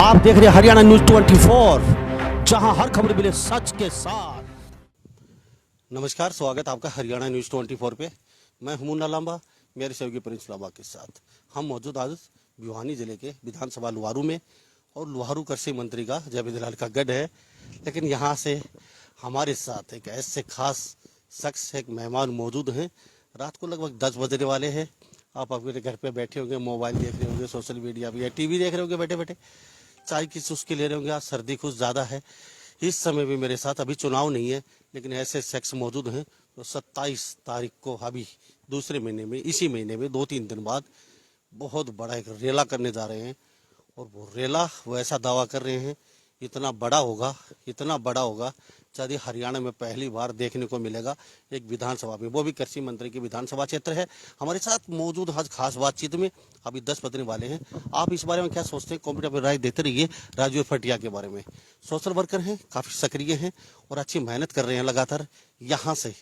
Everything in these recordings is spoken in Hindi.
आप देख रहे हैं हरियाणा न्यूज 24, जहां हर खबर मिले सच के साथ। नमस्कार, स्वागत आपका हरियाणा न्यूज 24 पे। मैं हूं मुन्ना लांबा, मेरे सहयोगी प्रिंस लांबा के साथ। हम मौजूद आज भिवानी जिले के विधानसभा लुहारू में, और लुहारू कृषि मंत्री का जय विधलाल का गढ़ है। लेकिन यहाँ से हमारे साथ एक ऐसे खास शख्स, एक मेहमान मौजूद हैं। रात को लगभग 10 बजने वाले हैं। आप अपने घर पे बैठे होंगे, मोबाइल देख रहे होंगे, सोशल मीडिया भी या टीवी देख रहे होंगे, बैठे बैठे चाय की चुस्की ले रहे होंगे। आज सर्दी कुछ ज़्यादा है इस समय भी मेरे साथ। अभी चुनाव नहीं है, लेकिन ऐसे शख्स मौजूद हैं तो 27 तारीख को, अभी दूसरे महीने में, इसी महीने में 2-3 दिन बाद बहुत बड़ा एक रेला करने जा रहे हैं। और वो रेला वो ऐसा दावा कर रहे हैं, इतना बड़ा होगा, इतना बड़ा होगा, शायद हरियाणा में पहली बार देखने को मिलेगा एक विधानसभा में, वो भी कृषि मंत्री की विधानसभा क्षेत्र है। हमारे साथ मौजूद आज खास बातचीत में अभी 10 बजने वाले हैं। आप इस बारे में क्या सोचते हैं? कॉमेंट में राय देते रहिए। राजवीर फटिया के बारे में सोशल वर्कर हैं, काफी सक्रिय हैं और अच्छी मेहनत कर रहे हैं लगातार। यहाँ से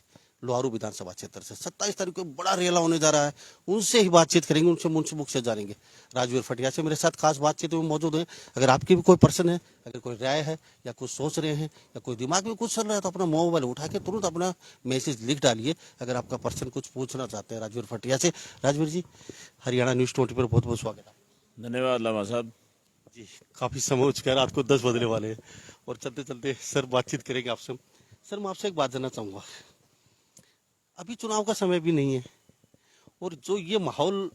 लुहारू विधानसभा क्षेत्र से 27 तारीख को बड़ा रेला होने जा रहा है। उनसे ही बातचीत करेंगे, उनसे मुंह मुख से जानेंगे। राजवीर फटिया से मेरे साथ खास बातचीत में मौजूद है। अगर आपकी भी कोई प्रश्न है, अगर कोई राय है, या कुछ सोच रहे हैं, या कोई दिमाग में कुछ चल रहा है, तो अपना मोबाइल उठा के तुरंत अपना मैसेज लिख डालिए अगर आपका प्रश्न कुछ पूछना चाहते हैं राजवीर फटिया से। राजवीर जी, हरियाणा न्यूज 20 पर बहुत बहुत स्वागत है। धन्यवाद लामा साहब जी, काफी समय हो चुका है, रात को 10 बजने वाले हैं और चलते चलते सर बातचीत करेंगे आपसे। सर, मैं आपसे एक बात जानना चाहूंगा। अभी चुनाव का समय भी नहीं है, और जो ये माहौल,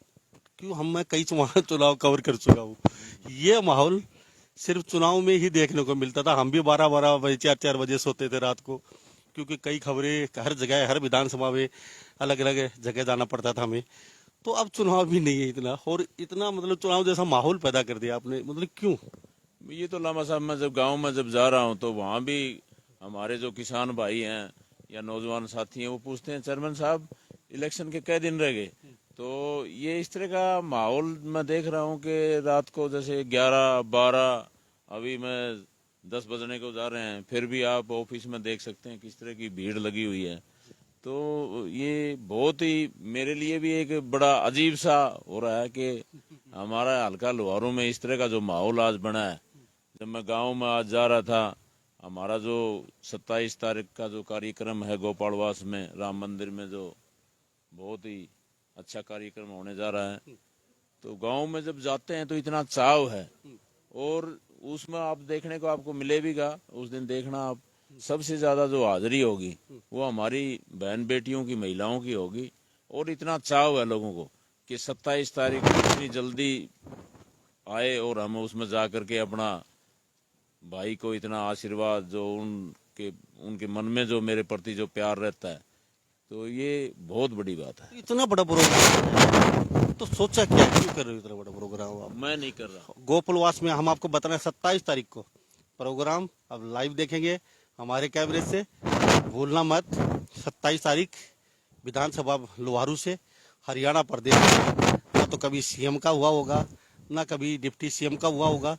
क्यों मैं कई चुनाव कवर कर चुका हूँ, ये माहौल सिर्फ चुनाव में ही देखने को मिलता था। हम भी 12-12 बजे, 4-4 बजे सोते थे रात को, क्योंकि कई खबरें हर जगह, हर विधानसभा में अलग अलग जगह जाना पड़ता था हमें। तो अब चुनाव भी नहीं है इतना, और इतना मतलब चुनाव जैसा माहौल पैदा कर दिया आपने, मतलब क्यों? ये तो लामा साहब, मैं जब गांव में जब जा रहा हूँ तो वहाँ भी हमारे जो किसान भाई हैं या नौजवान साथी हैं वो पूछते हैं, चेयरमैन साहब इलेक्शन के कई दिन रह गए। तो ये इस तरह का माहौल मैं देख रहा हूँ कि रात को जैसे 11-12, अभी मैं 10 बजने को जा रहे हैं, फिर भी आप ऑफिस में देख सकते हैं किस तरह की भीड़ लगी हुई है। तो ये बहुत ही मेरे लिए भी एक बड़ा अजीब सा हो रहा है कि हमारा हल्का लुहारू में इस तरह का जो माहौल आज बना है। जब मैं गांव में आज जा रहा था, हमारा जो 27 तारीख का जो कार्यक्रम है गोपालवास में राम मंदिर में, जो बहुत ही अच्छा कार्यक्रम होने जा रहा है, तो गांव में जब जाते हैं तो इतना चाव है। और उसमें आप देखने को आपको मिलेगा, उस दिन देखना आप, सबसे ज्यादा जो हाजिरी होगी वो हमारी बहन बेटियों की, महिलाओं की होगी। और इतना चाव है लोगों को कि 27 तारीख को इतनी जल्दी आए और हम उसमें जा करके अपना भाई को इतना आशीर्वाद, जो उनके मन में जो मेरे प्रति जो प्यार रहता है, तो ये बहुत बड़ी बात है। इतना बड़ा प्रोग्राम तो सोचा क्या, क्यों कर रहे हो इतना बड़ा प्रोग्राम आप? मैं नहीं कर रहा। गोकुलवास में हम आपको बता रहे हैं 27 तारीख को प्रोग्राम अब लाइव देखेंगे हमारे कैमरे से, भूलना मत। 27 तारीख विधानसभा लुहारू से, हरियाणा प्रदेश में। ना तो कभी सीएम का हुआ होगा, ना कभी डिप्टी सीएम का हुआ होगा।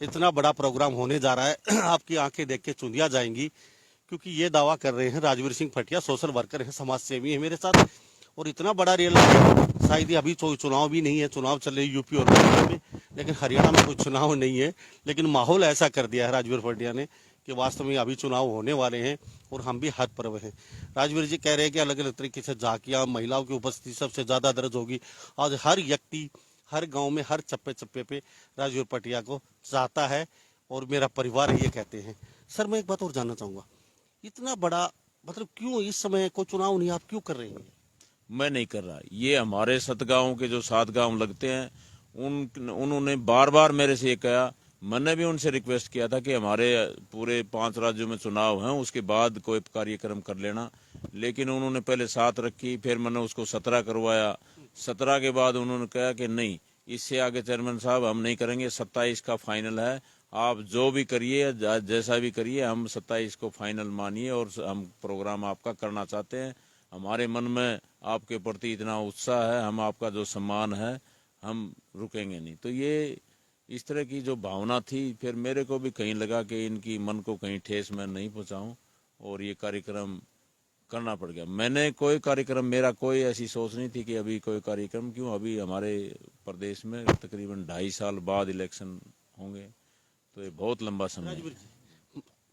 इतना बड़ा प्रोग्राम होने जा रहा है, आपकी आंखें देख के चुंधिया जाएंगी, क्योंकि ये दावा कर रहे हैं राजवीर सिंह फटिया, सोशल वर्कर हैं, समाज सेवी है मेरे साथ। और इतना बड़ा रेला है, शायद अभी चुनाव भी नहीं है, चुनाव चल रहे यूपी और बिहार में, लेकिन हरियाणा में कोई चुनाव नहीं है। लेकिन माहौल ऐसा कर दिया है राजवीर फटिया ने कि वास्तव में अभी चुनाव होने वाले हैं और हम भी हद पर्व हैं। राजवीर जी कह रहे हैं कि अलग अलग तरीके से झांकियां, महिलाओं की उपस्थिति सबसे ज्यादा दर्ज होगी। आज हर व्यक्ति, हर गांव में, हर चप्पे चप्पे पे राजवीर फटिया को चाहता है, और मेरा परिवार ये कहते हैं। सर, मैं एक बात और जानना चाहूंगा, इतना बड़ा मतलब क्यों इस समय कोई चुनाव नहीं, आप क्यों कर रहे हैं? मैं नहीं कर रहा। ये हमारे 7 गांव के जो 7 गांव लगते हैं, उन्होंने बार बार मेरे से ये कहा। मैंने भी उनसे रिक्वेस्ट किया था कि हमारे पूरे 5 राज्यों में चुनाव हैं, उसके बाद कोई कार्यक्रम कर लेना। लेकिन उन्होंने पहले 7 रखी, फिर मैंने उसको 17 करवाया। 17 के बाद उन्होंने कहा कि नहीं, इससे आगे चेयरमैन साहब हम नहीं करेंगे, 27 का फाइनल है, आप जो भी करिए, जैसा भी करिए, हम 27 को फाइनल मानिए और हम प्रोग्राम आपका करना चाहते हैं। हमारे मन में आपके प्रति इतना उत्साह है, हम आपका जो सम्मान है, हम रुकेंगे नहीं। तो ये इस तरह की जो भावना थी, फिर मेरे को भी कहीं लगा कि इनकी मन को कहीं ठेस मैं नहीं पहुंचाऊं, और ये कार्यक्रम करना पड़ गया। मैंने कोई कार्यक्रम, मेरा कोई ऐसी सोच नहीं थी कि अभी कोई कार्यक्रम, क्यों, अभी हमारे प्रदेश में तकरीबन 2.5 साल बाद इलेक्शन होंगे। तो ये बहुत लंबा समय है।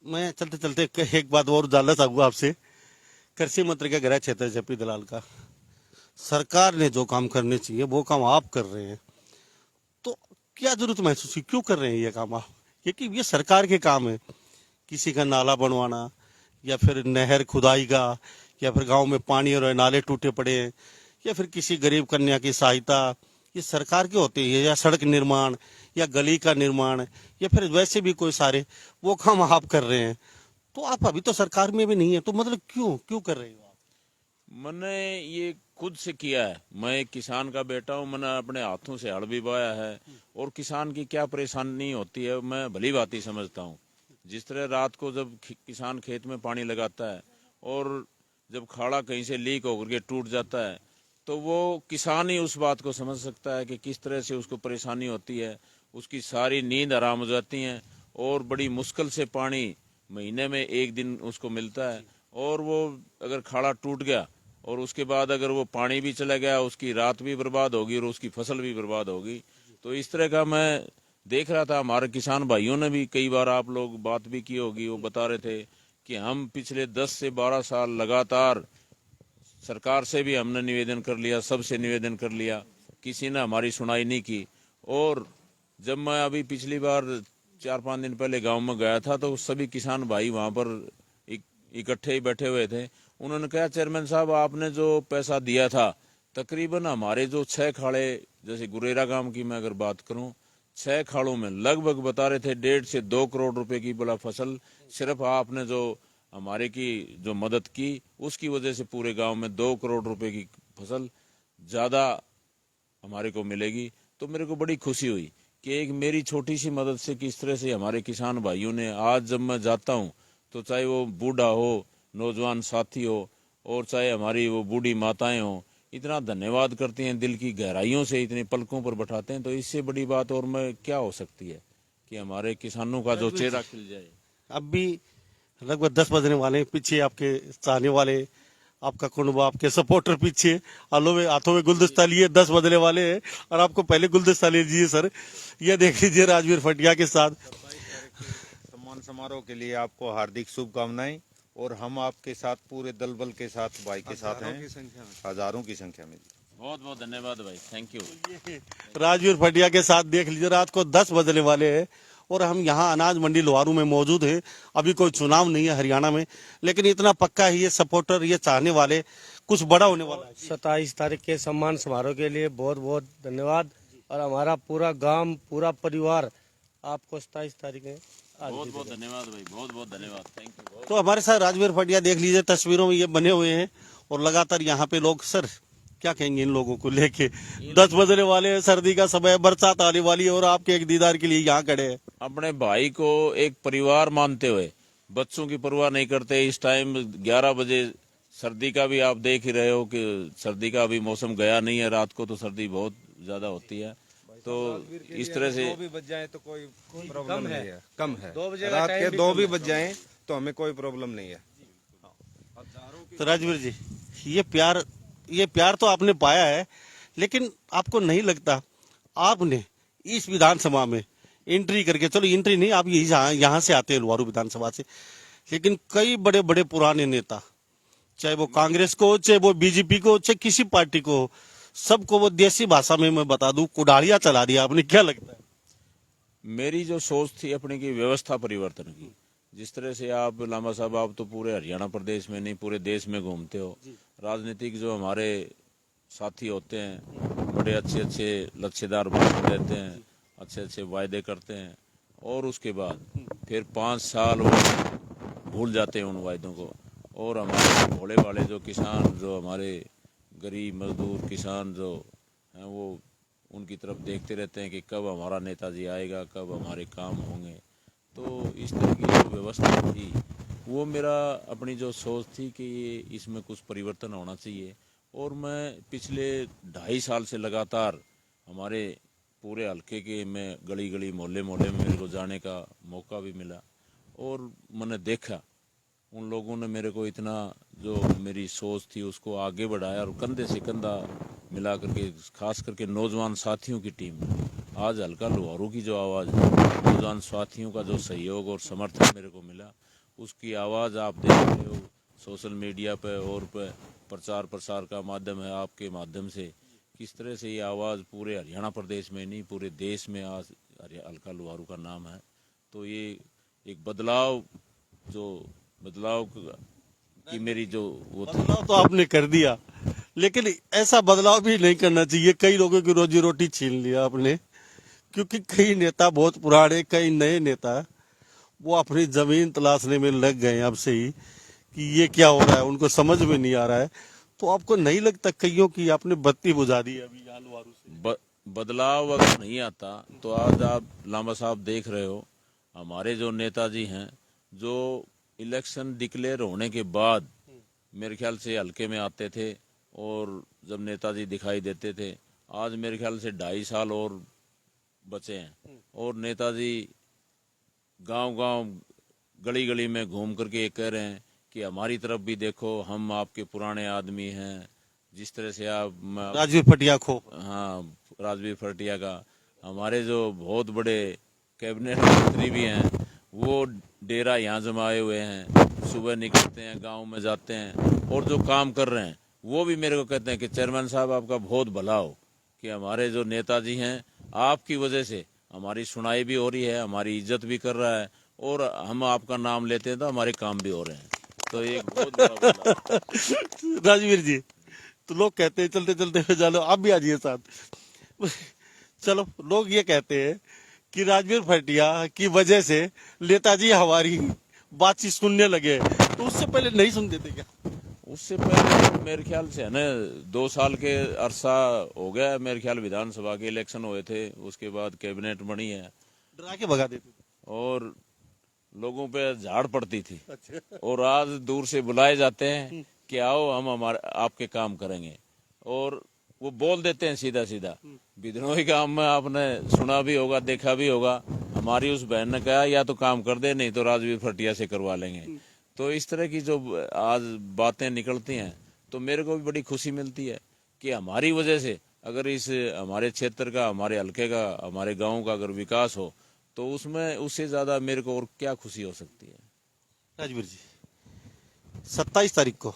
मैं चलते चलते एक बात और जानना चाहूंगा आपसे। कृषि मंत्री का गृह क्षेत्र जेपी दलाल का, सरकार ने जो काम करने चाहिए वो काम आप कर रहे हैं, तो क्या जरूरत महसूस हुई, क्यों कर रहे हैं ये काम आप? क्योंकि ये सरकार के काम है, किसी का नाला बनवाना या फिर नहर खुदाई का, या फिर गांव में पानी और नाले टूटे पड़े हैं, या फिर किसी गरीब कन्या की सहायता, ये सरकार के होते हैं। या सड़क निर्माण या गली का निर्माण, या फिर वैसे भी कोई सारे वो काम आप कर रहे हैं। तो आप अभी तो सरकार में भी नहीं है, तो मतलब क्यों क्यों कर रहे हो आप? मैंने ये खुद से किया है। मैं एक किसान का बेटा हूँ, मैंने अपने हाथों से हल भी बोया है, और किसान की क्या परेशानी होती है मैं भली बात ही समझता हूँ। जिस तरह रात को जब किसान खेत में पानी लगाता है और जब खाड़ा कहीं से लीक होकर के टूट जाता है, तो वो किसान ही उस बात को समझ सकता है कि किस तरह से उसको परेशानी होती है। उसकी सारी नींद हराम हो जाती है, और बड़ी मुश्किल से पानी महीने में एक दिन उसको मिलता है। और वो अगर खाड़ा टूट गया और उसके बाद अगर वो पानी भी चला गया, उसकी रात भी बर्बाद होगी और उसकी फसल भी बर्बाद होगी। तो इस तरह का मैं देख रहा था। हमारे किसान भाइयों ने भी कई बार, आप लोग बात भी की होगी, वो बता रहे थे कि हम पिछले 10 से 12 साल लगातार सरकार से भी हमने निवेदन कर लिया, सबसे निवेदन कर लिया, किसी ने हमारी सुनाई नहीं की। और जब मैं अभी पिछली बार 4-5 दिन पहले गांव में गया था, तो सभी किसान भाई वहां पर इकट्ठे ही बैठे हुए थे। उन्होंने कहा, चेयरमैन साहब आपने जो पैसा दिया था, तकरीबन हमारे जो 6 खाड़े, जैसे गुरेरा गांव की मैं अगर बात करूं, 6 खाड़ों में लगभग बता रहे थे 1.5 से 2 करोड़ रुपए की बड़ा फसल सिर्फ आपने जो हमारे की जो मदद की, उसकी वजह से पूरे गांव में 2 करोड़ रुपए की फसल ज्यादा हमारे को मिलेगी। तो मेरे को बड़ी खुशी हुई कि एक मेरी छोटी सी मदद से किस तरह से हमारे किसान भाइयों ने, आज जब मैं जाता हूँ तो चाहे वो बूढ़ा हो, नौजवान साथी हो, और चाहे हमारी वो बूढ़ी माताएं हो, इतना धन्यवाद करती हैं, दिल की गहराइयों से इतने पलकों पर बैठाते हैं। तो इससे बड़ी बात और में क्या हो सकती है कि हमारे किसानों का जो चेहरा खिल जाए। अब भी लगभग 10 बजने वाले हैं, पीछे आपके चाहने वाले, आपका कुनबा, आपके सपोर्टर पीछे हाथों में गुलदस्ता लिए 10 बजने वाले हैं, और आपको पहले गुलदस्ता ले लीजिए सर। ये देख लीजिए राजवीर फटिया के साथ। सम्मान समारोह के लिए आपको हार्दिक शुभकामनाएं, और हम आपके साथ पूरे दल बल के साथ भाई के साथ हैं, हजारों की संख्या में। बहुत बहुत धन्यवाद भाई, थैंक यू। राजवीर फटिया के साथ देख लीजिए, रात को 10 बजने वाले हैं और हम यहाँ अनाज मंडी लोहारू में मौजूद हैं। अभी कोई चुनाव नहीं है हरियाणा में, लेकिन इतना पक्का है ये सपोर्टर, ये चाहने वाले, कुछ बड़ा होने वाला है। 27 तारीख के सम्मान समारोह के लिए बहुत बहुत धन्यवाद, और हमारा पूरा गांव, पूरा परिवार आपको 27 तारीख में बहुत बहुत धन्यवाद भाई, बहुत बहुत धन्यवाद, थैंक यू। तो हमारे साथ राजवीर फटिया देख लीजिए, तस्वीरों में ये बने हुए हैं, और लगातार यहाँ पे लोग, सर क्या कहेंगे इन लोगों को लेके? 10 बजने वाले हैं, सर्दी का समय, बरसात आने वाली है, और आपके एक दीदार के लिए यहाँ खड़े हैं। अपने भाई को एक परिवार मानते हुए, बच्चों की परवाह नहीं करते। इस टाइम 11 बजे, सर्दी का भी आप देख ही रहे हो कि सर्दी का अभी मौसम गया नहीं है, रात को तो सर्दी बहुत ज्यादा होती है। तो इस तरह से 2 भी बज जाए तो कोई प्रॉब्लम नहीं है, कम है। 2 बजे रात के 2 भी बज जाए तो हमें कोई प्रॉब्लम नहीं है। तो राजवीर जी, ये प्यार तो आपने पाया है, लेकिन आपको नहीं लगता आपने इस विधानसभा में एंट्री करके, चलो एंट्री नहीं, आप यही यहाँ से आते हैं लोहारू विधानसभा से, लेकिन कई बड़े बड़े पुराने नेता, चाहे वो कांग्रेस को, चाहे वो बीजेपी को, चाहे किसी पार्टी को, सबको वो देसी भाषा में मैं बता दूं, कुड़ाड़िया चला दिया आपने। क्या लगता है? मेरी जो सोच थी अपने की व्यवस्था परिवर्तन की, जिस तरह से आप लांबा साहब, आप तो पूरे हरियाणा प्रदेश में नहीं पूरे देश में घूमते हो, राजनीतिक जो हमारे साथी होते हैं, बड़े अच्छे अच्छे लक्ष्यदार भाषण देते हैं, अच्छे अच्छे वायदे करते हैं, और उसके बाद फिर 5 साल वो भूल जाते हैं उन वायदों को। और हमारे भोले वाले जो किसान, जो हमारे गरीब मजदूर किसान जो हैं, वो उनकी तरफ देखते रहते हैं कि कब हमारा नेताजी आएगा, कब हमारे काम होंगे। तो इस तरह की जो व्यवस्था थी, वो मेरा अपनी जो सोच थी कि ये इसमें कुछ परिवर्तन होना चाहिए। और मैं पिछले 2.5 साल से लगातार हमारे पूरे हल्के के, मैं गली गली मोहल्ले मोहल्ले में मेरे को जाने का मौका भी मिला, और मैंने देखा उन लोगों ने मेरे को इतना, जो मेरी सोच थी उसको आगे बढ़ाया, और कंधे से कंधा मिला करके, खास करके नौजवान साथियों की टीम आज हल्का लोहारू की जो आवाज़ है, नौजवान साथियों का जो सहयोग और समर्थन मेरे को मिला, उसकी आवाज़ आप देख रहे हो सोशल मीडिया पे और पे प्रचार प्रसार का माध्यम है आपके माध्यम से, किस तरह से ये आवाज़ पूरे हरियाणा प्रदेश में नहीं पूरे देश में आज हल्का लोहारू का नाम है। तो ये एक बदलाव की मेरी जो वो थी। बदलाव तो आपने कर दिया, लेकिन ऐसा बदलाव भी नहीं करना चाहिए। कई लोगों की रोजी रोटी छीन लिया आपने, क्योंकि कई नेता बहुत पुराने, कई नए नेता वो अपनी जमीन तलाशने में लग गए हैं अब से ही कि ये क्या हो रहा है, उनको समझ में नहीं आ रहा है। तो आपको नहीं लगता कईयों की आपने बत्ती बुझा दी है अभी यहाँ लोहारू से? बदलाव अगर नहीं आता तो आज आप लांबा साहब देख रहे हो, हमारे जो नेताजी हैं जो इलेक्शन डिक्लेयर होने के बाद मेरे ख्याल से हल्के में आते थे और जब नेताजी दिखाई देते थे, आज मेरे ख्याल से 2.5 साल और बचे हैं और नेताजी गांव-गांव गली गली में घूम करके ये कह रहे हैं कि हमारी तरफ भी देखो, हम आपके पुराने आदमी हैं। जिस तरह से आप राजवीर फटिया खो, हाँ, राजवीर फटिया का, हमारे जो बहुत बड़े कैबिनेट मंत्री भी हैं वो डेरा यहाँ जमाए हुए हैं, सुबह निकलते हैं गांव में जाते हैं और जो काम कर रहे हैं वो भी मेरे को कहते हैं कि चेयरमैन साहब आपका बहुत भला हो कि हमारे जो नेताजी हैं आपकी वजह से हमारी सुनाई भी हो रही है, हमारी इज्जत भी कर रहा है और हम आपका नाम लेते हैं तो हमारे काम भी हो रहे हैं। तो ये एक बहुत बड़ा बदलाव। राजवीर जी, तो लोग कहते हैं चलते चलते जानो, आप भी आ जाइए साथ। चलो, लोग ये कहते हैं कि राजवीर फटिया की वजह से नेताजी हमारी बातचीत सुनने लगे, तो उससे पहले नहीं सुनते थे क्या? उससे पहले मेरे ख्याल से है ना 2 साल के अरसा हो गया, मेरे ख्याल विधानसभा के इलेक्शन हुए थे, उसके बाद कैबिनेट बनी है, डरा के भगा देते थे। और लोगों पे झाड़ पड़ती थी। अच्छा। और आज दूर से बुलाए जाते हैं कि आओ हम हमारे आपके काम करेंगे, और वो बोल देते हैं सीधा सीधा। बिधनोई काम में आपने सुना भी होगा, देखा भी होगा, हमारी उस बहन ने कहा या तो काम कर दे, नहीं तो राजवीर फटिया से करवा लेंगे। तो इस तरह की जो आज बातें निकलती हैं तो मेरे को भी बड़ी खुशी मिलती है कि हमारी वजह से अगर इस हमारे क्षेत्र का, हमारे हल्के का, हमारे गांव का अगर विकास हो तो उसमें उससे ज्यादा मेरे को और क्या खुशी हो सकती है। राजवीर जी, 27 तारीख को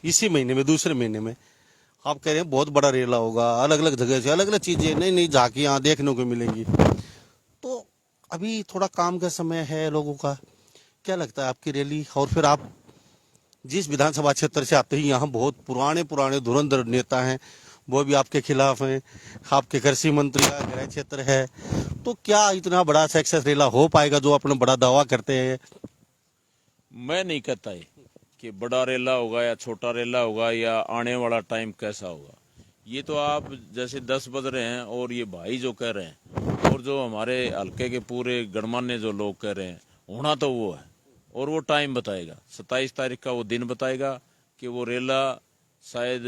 इसी महीने में, दूसरे महीने में, आप कह रहे हैं बहुत बड़ा रेला होगा, अलग अलग जगह से अलग अलग चीजें, नई नई झांकियां देखने को मिलेंगी। तो अभी थोड़ा काम का समय है लोगों का, क्या लगता है आपकी रैली, और फिर आप जिस विधानसभा क्षेत्र से आते हैं यहाँ बहुत पुराने पुराने धुरंधर नेता हैं, वो भी आपके खिलाफ हैं, आपके कृषि मंत्री का गृह क्षेत्र है, तो क्या इतना बड़ा सक्सेस रेला हो पाएगा जो अपना बड़ा दावा करते हैं? मैं नहीं कहता है कि बड़ा रेला होगा या छोटा रेला होगा या आने वाला टाइम कैसा होगा। ये तो आप जैसे 10 बज रहे हैं और ये भाई जो कह रहे हैं और जो हमारे हल्के के पूरे गणमान्य जो लोग कह रहे हैं, होना तो वो है और वो टाइम बताएगा। 27 तारीख का वो दिन बताएगा कि वो रेला शायद,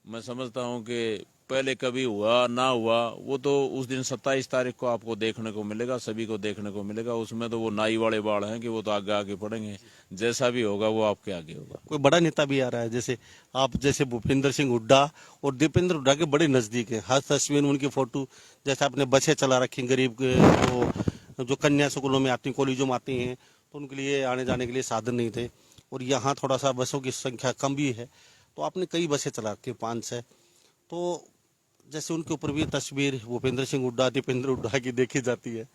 मैं समझता हूँ कि पहले कभी हुआ ना हुआ, वो तो उस दिन 27 तारीख को आपको देखने को मिलेगा, सभी को देखने को मिलेगा। उसमें तो वो नाई वाले बाढ़ हैं कि वो तो आगे आगे पड़ेंगे, जैसा भी होगा वो आपके आगे होगा। कोई बड़ा नेता भी आ रहा है, जैसे आप, जैसे भूपेंद्र सिंह हुड्डा और दीपेंद्र हुड्डा के बड़े नजदीक है, हर तस्वीर में उनकी फोटो, जैसे आपने बसें चला रखी गरीब के जो कन्या स्कूलों में आती, कॉलेजों में आती हैं, तो उनके लिए आने जाने के लिए साधन नहीं थे, और यहाँ थोड़ा सा बसों की संख्या कम भी है, तो आपने कई बसें चला रखी 5-6, तो जैसे उनके ऊपर भी तस्वीर भूपेंद्र सिंह हुड्डा, दीपेंद्र हुड्डा की देखी जाती है,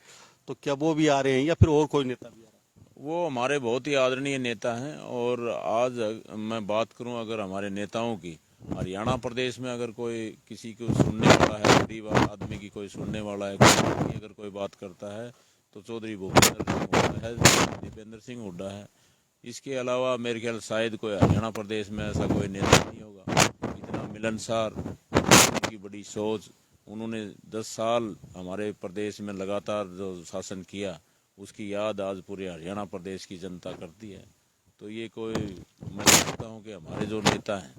तो क्या वो भी आ रहे हैं या फिर और कोई नेता भी आ रहा है? वो हमारे बहुत ही आदरणीय नेता हैं। और आज मैं बात करूं अगर हमारे नेताओं की, हरियाणा प्रदेश में अगर कोई किसी को सुनने वाला है, गरीब आदमी की कोई सुनने वाला है, कोई अगर कोई बात करता है तो चौधरी भूपेंद्र सिंह हुड्डा है, दीपेंद्र सिंह हुड्डा है। इसके अलावा मेरे ख्याल शायद कोई हरियाणा प्रदेश में ऐसा कोई नेता नहीं होगा। इतना मिलनसार, उनकी बड़ी सोच, उन्होंने 10 साल हमारे प्रदेश में लगातार जो शासन किया उसकी याद आज पूरे हरियाणा प्रदेश की जनता करती है। तो ये कोई, मैं समझता हूँ कि हमारे जो नेता हैं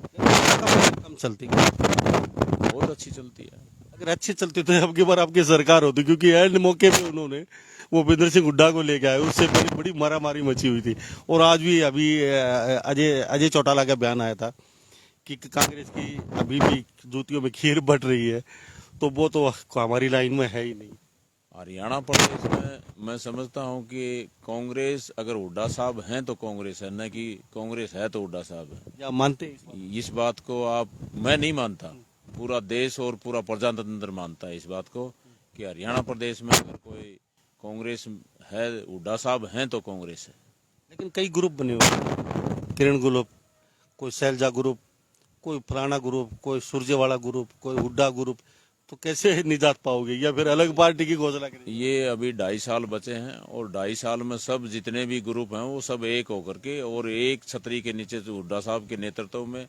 कम चलती, बहुत अच्छी चलती है। अगर अच्छी चलती तो अब की बार आपकी सरकार होती, क्योंकि एंड मौके पे उन्होंने भूपेंद्र सिंह हुड्डा को लेके आए, उससे पहले बड़ी मारामारी मची हुई थी। और आज भी अभी अजय चौटाला का बयान आया था कि कांग्रेस की अभी भी जूतियों में खीर बट रही है, तो वो तो हमारी लाइन में है ही नहीं। हरियाणा प्रदेश में मैं समझता हूं कि कांग्रेस अगर हुड्डा साहब हैं तो कांग्रेस है, न कि कांग्रेस है तो हुड्डा साहब है। या मानते हैं इस बात? इस बात को आप, मैं नहीं मानता, पूरा देश और पूरा प्रजातंत्र मानता है इस बात को कि हरियाणा प्रदेश में अगर कोई कांग्रेस है, हुड्डा साहब हैं तो कांग्रेस है। लेकिन कई ग्रुप बने हुए हैं, किरण ग्रुप, कोई शैलजा ग्रुप, कोई फलाना ग्रुप, कोई सुरजेवाला ग्रुप, कोई हुड्डा ग्रुप, तो कैसे निजात पाओगे या फिर अलग पार्टी की घोषणा करेंगे? ये अभी 2.5 साल बचे हैं और 2.5 साल में सब जितने भी ग्रुप हैं वो सब एक होकर के और एक छतरी के नीचे जो हुड्डा साहब के नेतृत्व में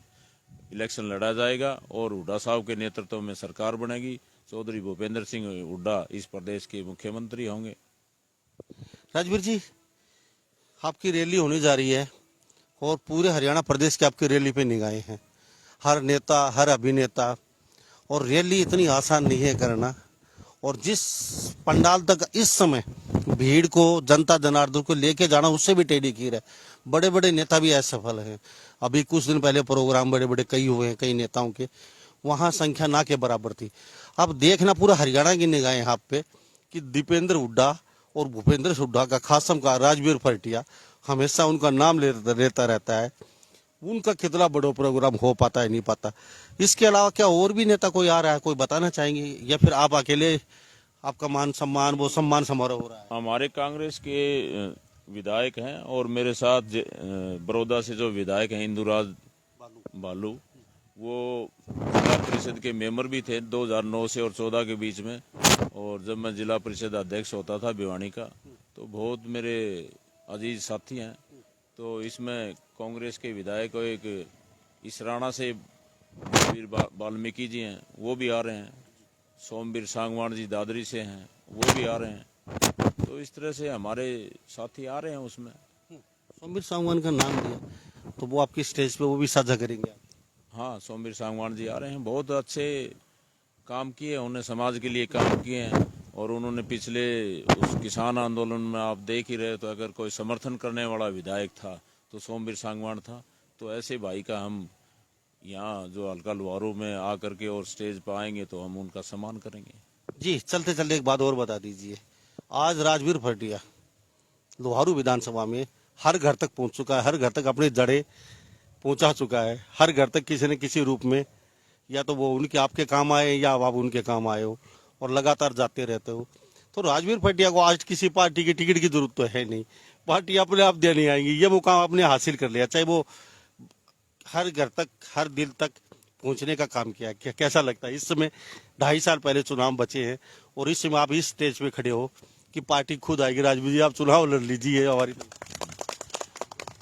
इलेक्शन लड़ा जाएगा और हुड्डा साहब के नेतृत्व में सरकार बनेगी। चौधरी भूपेंद्र सिंह हुड्डा इस प्रदेश के मुख्यमंत्री होंगे। राजवीर जी, आपकी रैली होने जा रही है और पूरे हरियाणा प्रदेश की आपकी रैली पे निगाहें हैं, हर नेता, हर अभिनेता, और रैली इतनी आसान नहीं है करना। और जिस पंडाल तक इस समय भीड़ को, जनता जनार्दन को लेके जाना, उससे भी टेढ़ी खीर है। बड़े बड़े नेता भी असफल हैं। अभी कुछ दिन पहले प्रोग्राम बड़े बड़े कई हुए हैं कई नेताओं के, वहाँ संख्या ना के बराबर थी। अब देखना पूरा हरियाणा की निगाहें आप पे कि दीपेंद्र हुड्डा और भूपेंद्र हुड्डा का खासम का राजवीर फरटिया, हमेशा उनका नाम लेता रहता है, उनका कितना बड़ा प्रोग्राम हो पाता है नहीं पाता। इसके अलावा क्या और भी नेता कोई आ रहा है, कोई बताना चाहेंगे, या फिर आप अकेले, आपका मान सम्मान, वो सम्मान समारोह हो रहा है? हमारे कांग्रेस के विधायक हैं और मेरे साथ बड़ौदा से जो विधायक हैं इंदुराज बालू, वो जिला परिषद के मेंबर भी थे 2009 से और 14 के बीच में। और जब मैं जिला परिषद अध्यक्ष होता था भिवानी का, तो बहुत मेरे अजीज साथी हैं। तो इसमें कांग्रेस के विधायक एक इसराना से वीर वाल्मीकि जी हैं, वो भी आ रहे हैं। सोमवीर सांगवान जी दादरी से हैं, वो भी आ रहे हैं। तो इस तरह से हमारे साथी आ रहे हैं उसमें। सोमवीर सांगवान का नाम दिया तो वो आपकी स्टेज पे वो भी साझा करेंगे? हाँ, सोमवीर सांगवान जी आ रहे हैं। बहुत अच्छे काम किए, उन्होंने समाज के लिए काम किए हैं। और उन्होंने पिछले उस किसान आंदोलन में आप देख ही रहे, तो अगर कोई समर्थन करने वाला विधायक था तो सोमवीर सांगवान था। तो ऐसे भाई का हम यहाँ जो हल्का लुहारू में आकर के और स्टेज पर आएंगे तो हम उनका सम्मान करेंगे। जी, चलते चलते एक बात और बता दीजिए। आज राजवीर फरटिया लोहारू विधानसभा में हर घर तक पहुंच चुका है, हर घर तक अपने जड़े पहुंचा चुका है, हर घर तक किसी न किसी रूप में, या तो वो उनके आपके काम आए या आप उनके काम आए हो, और लगातार जाते रहते हो। तो राजवीर फरटिया को आज किसी पार्टी की टिकट की जरूरत तो है नहीं, पार्टी अपने आप देने आएंगी। ये मुकाम आपने हासिल कर लिया, चाहे वो हर घर तक, हर दिल तक पहुंचने का काम किया। कैसा लगता है इस समय? 2.5 साल पहले चुनाव बचे हैं और इस समय आप इस स्टेज पे खड़े हो कि पार्टी खुद आएगी। राजवीर जी, आप चुनाव लड़ लीजिए हमारी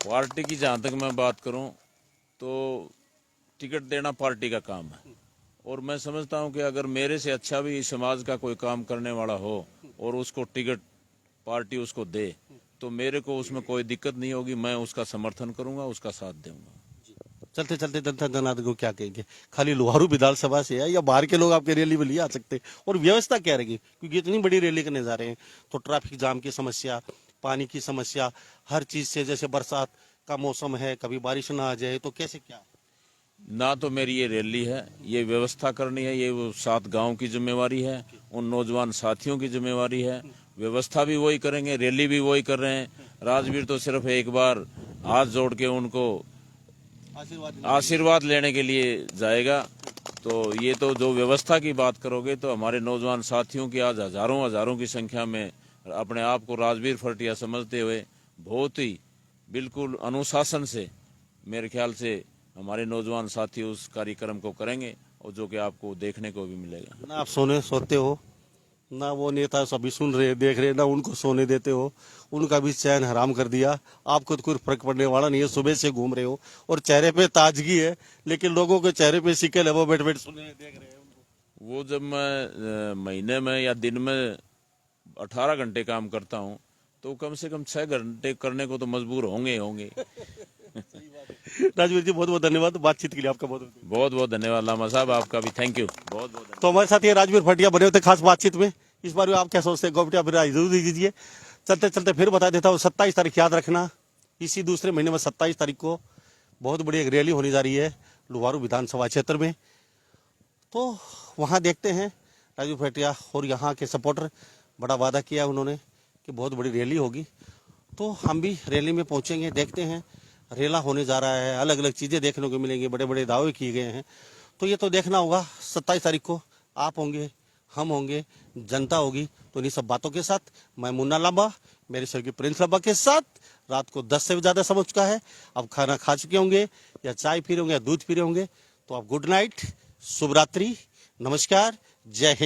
पार्टी की जहाँ तक मैं बात करूँ तो टिकट देना पार्टी का काम है। और मैं समझता हूँ कि अगर मेरे से अच्छा भी समाज का कोई काम करने वाला हो और उसको टिकट पार्टी उसको दे, तो मेरे को उसमें कोई दिक्कत नहीं होगी। मैं उसका समर्थन करूंगा, उसका साथ दूंगा। चलते चलते जनता जनार्दन को क्या कहेंगे? खाली लोहारू विधानसभा से है या बाहर के लोग आपके रैली में लिए आ सकते हैं? और व्यवस्था क्या रहेगी, क्योंकि इतनी बड़ी रैली करने जा रहे हैं तो ट्रैफिक जाम की समस्या, पानी की समस्या, हर चीज से, जैसे बरसात का मौसम है, कभी बारिश ना आ जाए तो कैसे क्या? ना तो मेरी ये रैली है, ये व्यवस्था करनी है, ये वो 7 गांव की जिम्मेवारी है, उन नौजवान साथियों की जिम्मेवारी है। व्यवस्था भी वही करेंगे, रैली भी वही कर रहे हैं। राजवीर तो सिर्फ एक बार हाथ जोड़ के उनको आशीर्वाद लेने के लिए जाएगा। तो ये तो जो व्यवस्था की बात करोगे तो हमारे नौजवान साथियों की आज हजारों की संख्या में अपने आप को राजवीर फरटिया समझते हुए बहुत ही बिल्कुल अनुशासन से मेरे ख्याल से हमारे नौजवान साथी उस कार्यक्रम को करेंगे, और जो कि आपको देखने को भी मिलेगा। ना आप सोते हो, ना वो नेता सभी सुन रहे देख रहे, ना उनको सोने देते हो, उनका भी चैन हराम कर दिया। आपको तो कोई फर्क पड़ने वाला नहीं है, सुबह से घूम रहे हो और चेहरे पे ताजगी है, लेकिन लोगों के चेहरे पे शिकल है, वो बैठ बैठ सुने देख रहे हैं उनको। वो जब मैं महीने में या दिन में 18 घंटे काम करता हूँ तो कम से कम 6 घंटे करने को तो मजबूर होंगे। राजवीर जी, बहुत बहुत धन्यवाद बातचीत के लिए, आपका बहुत बहुत धन्यवाद लामा साहब, आपका भी थैंक यू। बहुत तो हमारे साथ ये राजवीर फरटिया बने होते खास बातचीत में। इस बार आप क्या सोचते हैं, गोपटिया फिर जरूर दीजिए। चलते चलते फिर बता देता हूँ, 27 तारीख याद रखना, इसी दूसरे महीने में 27 तारीख को बहुत बड़ी एक रैली होने जा रही है लोहारू विधानसभा क्षेत्र में। तो वहाँ देखते हैं राजू फैटिया और यहाँ के सपोर्टर बड़ा वादा किया उन्होंने कि बहुत बड़ी रैली होगी, तो हम भी रैली में पहुंचेंगे। देखते हैं, रेला होने जा रहा है, अलग अलग चीज़ें देखने को मिलेंगी, बड़े बड़े दावे किए गए हैं। तो ये तो देखना होगा 27 तारीख को। आप होंगे, हम होंगे, जनता होगी। तो इन्हीं सब बातों के साथ मैं मुन्ना लांबा मेरे सहयोगी प्रिंस लांबा के साथ, रात को 10 से भी ज़्यादा समझ चुका है। अब खाना खा चुके होंगे या चाय पी रहे होंगे या दूध पी रहे होंगे। तो आप गुड नाइट, शुभ रात्रि, नमस्कार, जय हिंद।